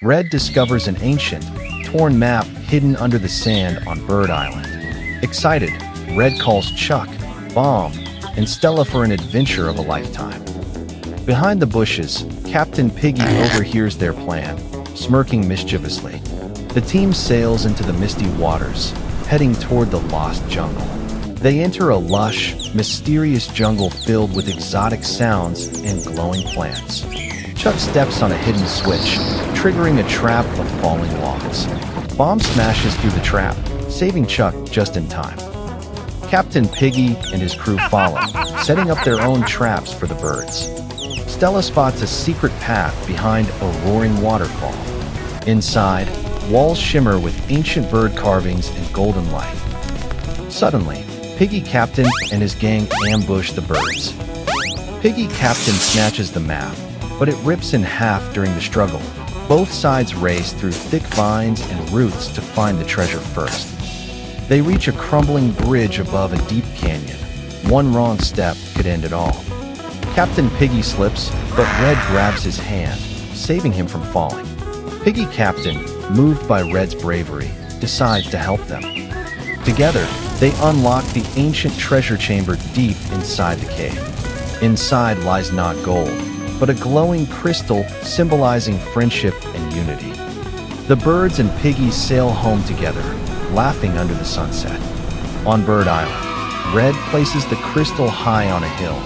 Red discovers an ancient, torn map hidden under the sand on Bird Island. Excited, Red calls Chuck, Bomb, and Stella for an adventure of a lifetime. Behind the bushes, Captain Piggy overhears their plan, smirking mischievously. The team sails into the misty waters, heading toward the lost jungle. They enter a lush, mysterious jungle filled with exotic sounds and glowing plants. Chuck steps on a hidden switch, triggering a trap of falling logs. Bomb smashes through the trap, saving Chuck just in time. Captain Piggy and his crew follow, setting up their own traps for the birds. Stella spots a secret path behind a roaring waterfall. Inside, walls shimmer with ancient bird carvings and golden light. Suddenly, Piggy Captain and his gang ambush the birds. Piggy Captain snatches the map, but it rips in half during the struggle. Both sides race through thick vines and roots to find the treasure first. They reach a crumbling bridge above a deep canyon. One wrong step could end it all. Captain Piggy slips, but Red grabs his hand, saving him from falling. Piggy Captain, moved by Red's bravery, decides to help them. Together, they unlock the ancient treasure chamber deep inside the cave. Inside lies not gold, but a glowing crystal symbolizing friendship and unity. The birds and Piggies sail home together, laughing under the sunset. On Bird Island, Red places the crystal high on a hill,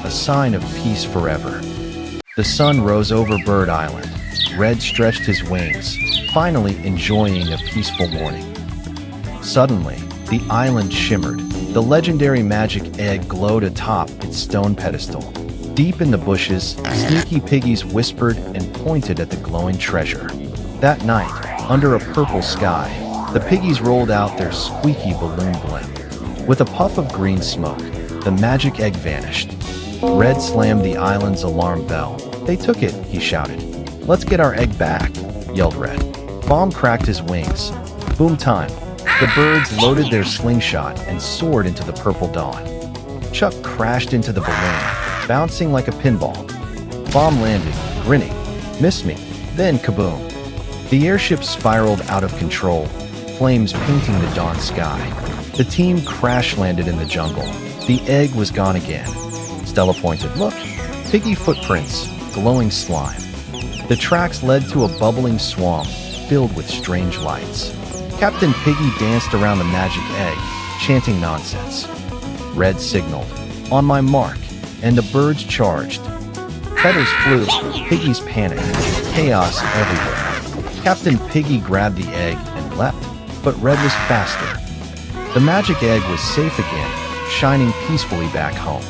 a sign of peace forever. The sun rose over Bird Island. Red stretched his wings, finally enjoying a peaceful morning. Suddenly, the island shimmered. The legendary magic egg glowed atop its stone pedestal. Deep in the bushes, sneaky piggies whispered and pointed at the glowing treasure. That night, under a purple sky, the piggies rolled out their squeaky balloon blimp. With a puff of green smoke, the magic egg vanished. Red slammed the island's alarm bell. "They took it," he shouted. "Let's get our egg back," yelled Red. Bomb cracked his wings. Boom time. The birds loaded their slingshot and soared into the purple dawn. Chuck crashed into the balloon, bouncing like a pinball. Bomb landed, grinning. "Missed me." Then kaboom. The airship spiraled out of control, flames painting the dawn sky. The team crash-landed in the jungle. The egg was gone again. Stella pointed. "Look, piggy footprints, glowing slime." The tracks led to a bubbling swamp filled with strange lights. Captain Piggy danced around the magic egg, chanting nonsense. Red signaled, "On my mark," and the birds charged. Feathers flew, piggies panicked, chaos everywhere. Captain Piggy grabbed the egg and leapt, but Red was faster. The magic egg was safe again, shining peacefully back home.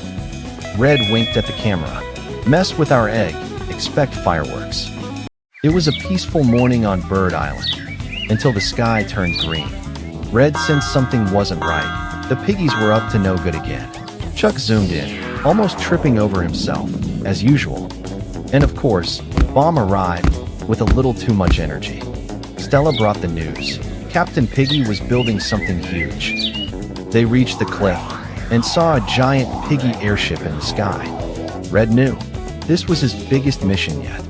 Red winked at the camera. "Mess with our egg, expect fireworks." It was a peaceful morning on Bird Island, until the sky turned green. Red sensed something wasn't right. The piggies were up to no good again. Chuck zoomed in, almost tripping over himself, as usual. And of course, Bomb arrived with a little too much energy. Stella brought the news. Captain Piggy was building something huge. They reached the cliff and saw a giant piggy airship in the sky. Red knew this was his biggest mission yet.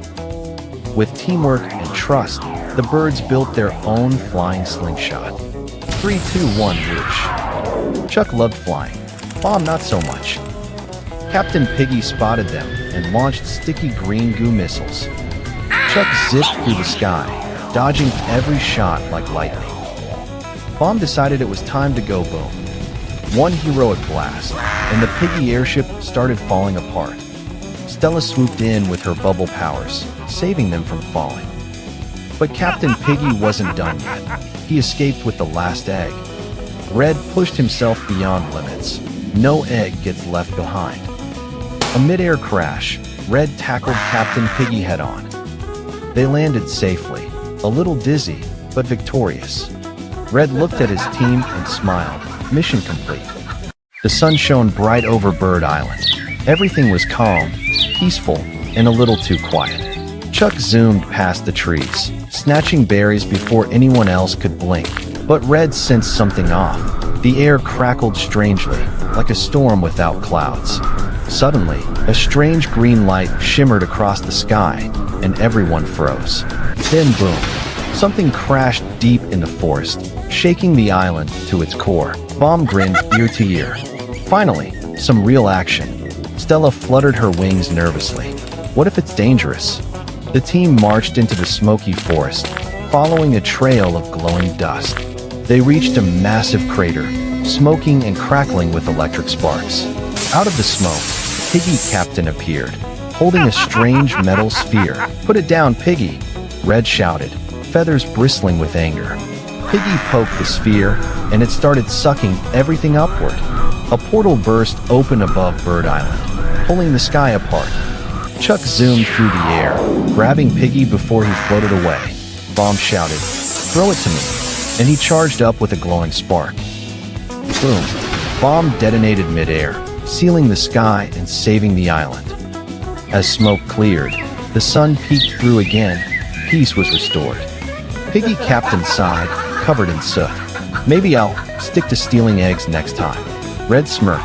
With teamwork and trust, the birds built their own flying slingshot. 3, 2, 1, whoosh. Chuck loved flying. Bomb not so much. Captain Piggy spotted them and launched sticky green goo missiles. Chuck zipped through the sky, dodging every shot like lightning. Bomb decided it was time to go boom. One heroic blast, and the piggy airship started falling apart. Stella swooped in with her bubble powers, saving them from falling. But Captain Piggy wasn't done yet. He escaped with the last egg. Red pushed himself beyond limits. No egg gets left behind. A mid-air crash, Red tackled Captain Piggy head-on. They landed safely, a little dizzy, but victorious. Red looked at his team and smiled. Mission complete. The sun shone bright over Bird Island. Everything was calm, peaceful, and a little too quiet. Chuck zoomed past the trees, snatching berries before anyone else could blink. But Red sensed something off. The air crackled strangely, like a storm without clouds. Suddenly, a strange green light shimmered across the sky, and everyone froze. Then boom, something crashed deep in the forest, shaking the island to its core. Bomb grinned ear to ear. Finally, some real action. Stella fluttered her wings nervously. What if it's dangerous? The team marched into the smoky forest, following a trail of glowing dust. They reached a massive crater, smoking and crackling with electric sparks. Out of the smoke, Piggy Captain appeared, holding a strange metal sphere. "Put it down, Piggy!" Red shouted, feathers bristling with anger. Piggy poked the sphere, and it started sucking everything upward. A portal burst open above Bird Island, pulling the sky apart. Chuck zoomed through the air, grabbing Piggy before he floated away. Bomb shouted, "Throw it to me," and he charged up with a glowing spark. Boom! Bomb detonated midair, sealing the sky and saving the island. As smoke cleared, the sun peeked through again. Peace was restored. Piggy Captain sighed, covered in soot. "Maybe I'll stick to stealing eggs next time." Red smirked.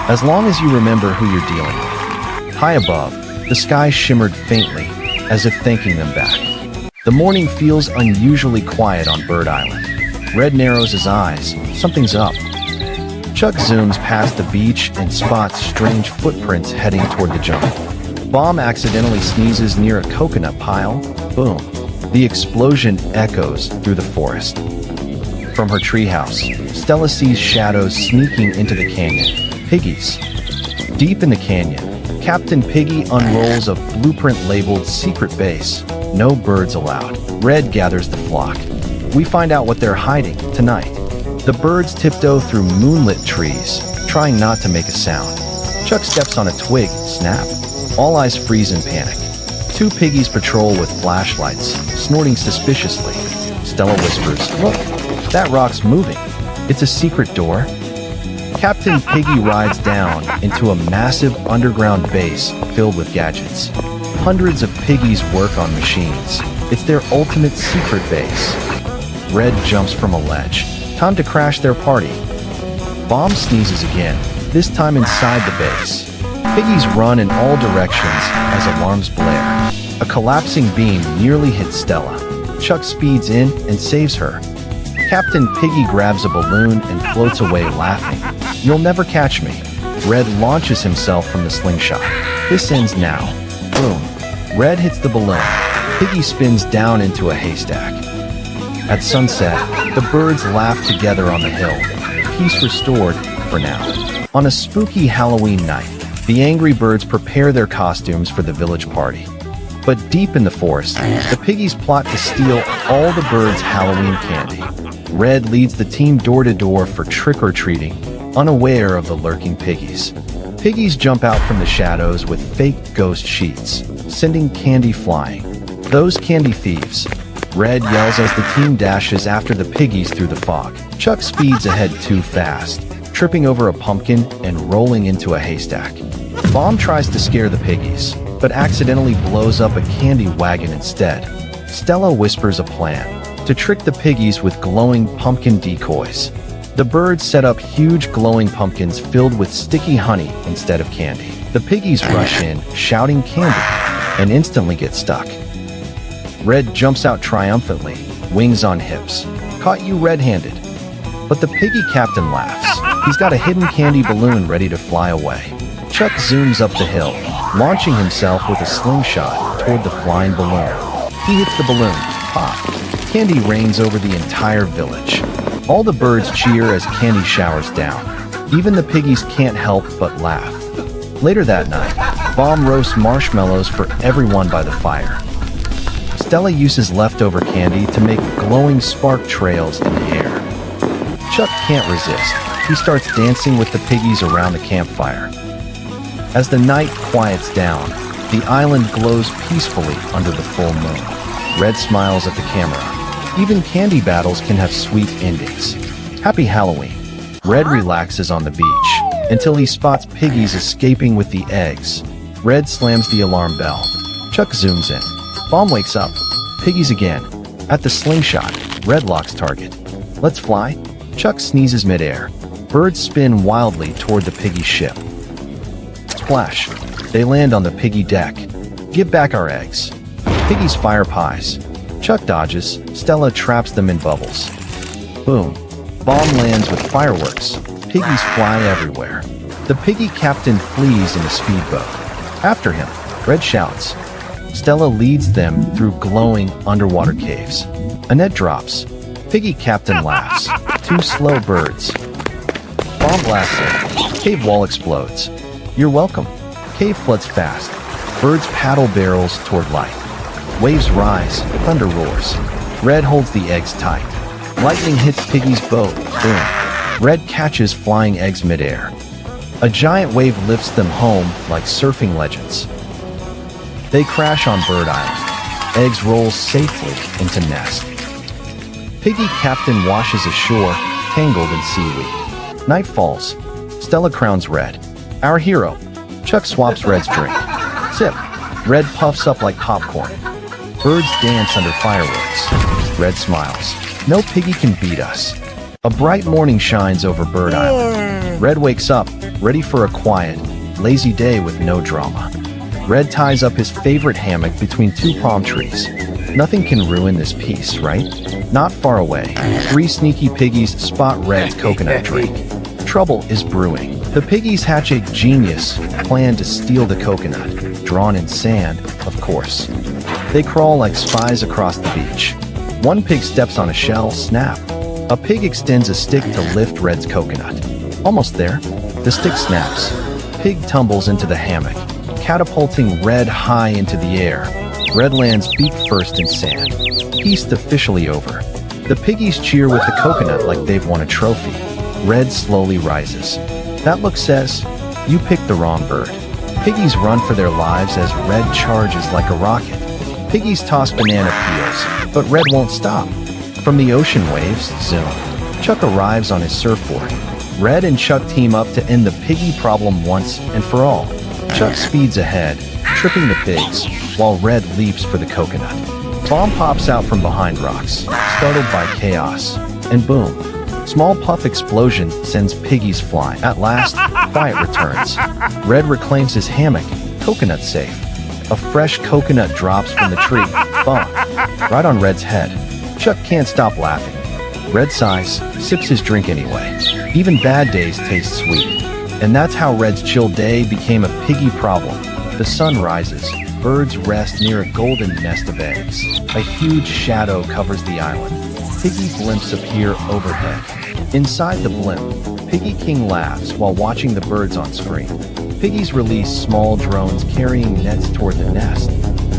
"As long as you remember who you're dealing with." High above, the sky shimmered faintly, as if thanking them back. The morning feels unusually quiet on Bird Island. Red narrows his eyes. Something's up. Chuck zooms past the beach and spots strange footprints heading toward the jungle. Bomb accidentally sneezes near a coconut pile. Boom. The explosion echoes through the forest. From her treehouse, Stella sees shadows sneaking into the canyon. Piggies. Deep in the canyon, Captain Piggy unrolls a blueprint labeled Secret Base. No birds allowed. Red gathers the flock. We find out what they're hiding tonight. The birds tiptoe through moonlit trees, trying not to make a sound. Chuck steps on a twig. Snap. All eyes freeze in panic. Two piggies patrol with flashlights, snorting suspiciously. Stella whispers, "Look, that rock's moving. It's a secret door." Captain Piggy rides down into a massive underground base filled with gadgets. Hundreds of piggies work on machines. It's their ultimate secret base. Red jumps from a ledge. Time to crash their party. Bomb sneezes again, this time inside the base. Piggies run in all directions as alarms blare. A collapsing beam nearly hits Stella. Chuck speeds in and saves her. Captain Piggy grabs a balloon and floats away laughing. "You'll never catch me." Red launches himself from the slingshot. This ends now. Boom. Red hits the balloon. Piggy spins down into a haystack. At sunset, the birds laugh together on the hill. Peace restored for now. On a spooky Halloween night, the angry birds prepare their costumes for the village party. But deep in the forest, the piggies plot to steal all the birds' Halloween candy. Red leads the team door to door for trick-or-treating, unaware of the lurking piggies. Piggies jump out from the shadows with fake ghost sheets, sending candy flying. "Those candy thieves!" Red yells as the team dashes after the piggies through the fog. Chuck speeds ahead too fast, tripping over a pumpkin and rolling into a haystack. Bomb tries to scare the piggies, but accidentally blows up a candy wagon instead. Stella whispers a plan to trick the piggies with glowing pumpkin decoys. The birds set up huge glowing pumpkins filled with sticky honey instead of candy. The piggies rush in, shouting candy, and instantly get stuck. Red jumps out triumphantly, wings on hips. "Caught you red-handed." But the piggy captain laughs. He's got a hidden candy balloon ready to fly away. Chuck zooms up the hill, launching himself with a slingshot toward the flying balloon. He hits the balloon. Pop. Candy rains over the entire village. All the birds cheer as candy showers down. Even the piggies can't help but laugh. Later that night, Bomb roasts marshmallows for everyone by the fire. Stella uses leftover candy to make glowing spark trails in the air. Chuck can't resist. He starts dancing with the piggies around the campfire. As the night quiets down, the island glows peacefully under the full moon. Red smiles at the camera. Even candy battles can have sweet endings. Happy Halloween. Red relaxes on the beach until he spots piggies escaping with the eggs. Red slams the alarm bell. Chuck zooms in. Bomb wakes up. Piggies again. At the slingshot, Red locks target. "Let's fly." Chuck sneezes midair. Birds spin wildly toward the piggy ship. Splash. They land on the piggy deck. "Give back our eggs." Piggies fire pies. Chuck dodges. Stella traps them in bubbles. Boom. Bomb lands with fireworks. Piggies fly everywhere. The piggy captain flees in a speedboat. After him, Red shouts. Stella leads them through glowing underwater caves. A net drops. Piggy captain laughs. Two slow birds. Bomb blasts in. Cave wall explodes. You're welcome. Cave floods fast. Birds paddle barrels toward light. Waves rise. Thunder roars. Red holds the eggs tight. Lightning hits Piggy's boat. Boom. Red catches flying eggs midair. A giant wave lifts them home like surfing legends. They crash on Bird Island. Eggs roll safely into nest. Piggy captain washes ashore, tangled in seaweed. Night falls. Stella crowns Red. Our hero. Chuck swaps Red's drink. Sip. Red puffs up like popcorn. Birds dance under fireworks. Red smiles. No piggy can beat us. A bright morning shines over Bird Island. Red wakes up, ready for a quiet, lazy day with no drama. Red ties up his favorite hammock between two palm trees. Nothing can ruin this peace, right? Not far away, three sneaky piggies spot Red's coconut drink. Trouble is brewing. The piggies hatch a genius plan to steal the coconut, drawn in sand, of course. They crawl like spies across the beach. One pig steps on a shell, snap. A pig extends a stick to lift Red's coconut. Almost there. The stick snaps. Pig tumbles into the hammock, catapulting Red high into the air. Red lands beak first in sand. Feast officially over. The piggies cheer with the coconut like they've won a trophy. Red slowly rises. That look says, you picked the wrong bird. Piggies run for their lives as Red charges like a rocket. Piggies toss banana peels, but Red won't stop. From the ocean waves, zoom. Chuck arrives on his surfboard. Red and Chuck team up to end the piggy problem once and for all. Chuck speeds ahead, tripping the pigs, while Red leaps for the coconut. Bomb pops out from behind rocks, startled by chaos, and boom. Small puff explosion sends piggies flying. At last, quiet returns. Red reclaims his hammock, coconut safe. A fresh coconut drops from the tree, bonk, right on Red's head. Chuck can't stop laughing. Red sighs, sips his drink anyway. Even bad days taste sweet. And that's how Red's chill day became a piggy problem. The sun rises. Birds rest near a golden nest of eggs. A huge shadow covers the island. Piggy blimps appear overhead. Inside the blimp, Piggy King laughs while watching the birds on screen. Piggies release small drones carrying nets toward the nest.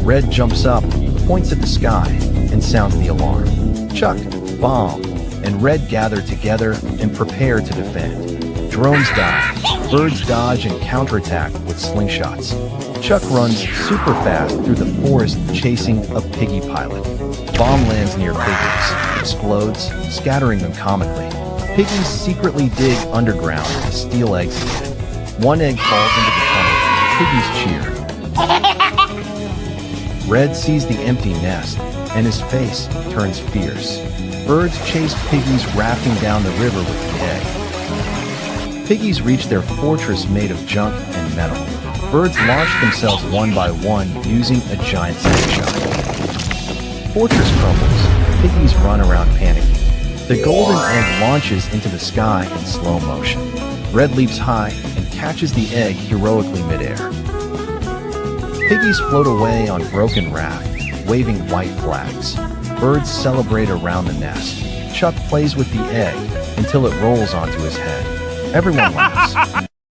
Red jumps up, points at the sky, and sounds the alarm. Chuck, Bomb, and Red gather together and prepare to defend. Drones dive, birds dodge and counterattack with slingshots. Chuck runs super fast through the forest chasing a piggy pilot. Bomb lands near piggies, explodes, scattering them comically. Piggies secretly dig underground to steal eggs again. One egg falls into the tunnel. Piggies cheer. Red sees the empty nest, and his face turns fierce. Birds chase piggies rafting down the river with the egg. Piggies reach their fortress made of junk and metal. Birds launch themselves one by one using a giant slingshot. Fortress crumbles. Piggies run around panicking. The golden egg launches into the sky in slow motion. Red leaps high and catches the egg heroically midair. Piggies float away on broken raft, waving white flags. Birds celebrate around the nest. Chuck plays with the egg until it rolls onto his head. Everyone laughs.